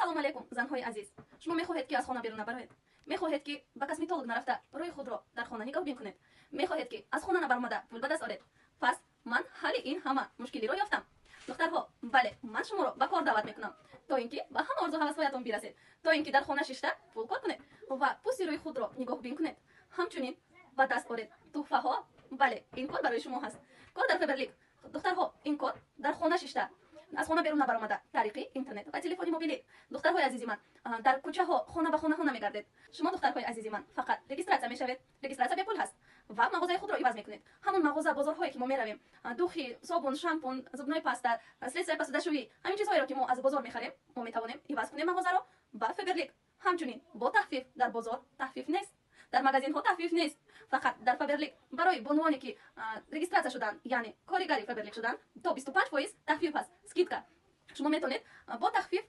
салом алейкум, занҳои азиз. Шумо мехоҳед ки аз хона берун набароед? мехоҳед ки ба косметолог нарафта рӯи худро дар хона нигоҳ бин кунед? мехоҳед ки аз хона набаромада пул ба даст оред? пас ман ҳалли ин ҳама мушкилиро ёфтам. духтарҳо, бале, ман шуморо ба кор даъват мекунам, то ин ки ба ҳама орзу ҳавасҳоятон бирасед, то ин ки дар хона шишта пул кор кунед ва пӯсти рӯи худро нигоҳ бин кунед. ҳамчунин ба даст оред туҳфаҳо. бале, ин кор барои шумо ҳаст. кор дар феберлик. духтарҳо, ин кор дар хона шишта аз хона берун набаромада тариқи интернет ва телефони мобилӣ. духтарҳои азизи ман, дар кӯчаҳо хона ба хонаҳо намегардед. шумо духтарҳои азизи ман фақат регистратсия мешавед. регистратсия бепул ҳаст ва мағозаи худро иваз мекунед. ҳамон мағоза бозорҳое ки мо меравем, духи, собун, шампун, зубной паста, средствои посудашӯӣ, ҳамин чизҳоеро ки мо аз бозор мехарем, мо метавонем иваз кунем мағозаро ба феберлик. ҳамчунин бо таҳфиф. дар бозор таҳфиф нест, дар магазинҳо таҳфиф нест, фақат дар феберлик барои бонуоне ки регистратсия шуданд, яъне коригари феберлик шуданд, то 25% таҳфиф ҳаст, скидка. шумо метавонед бо таҳфиф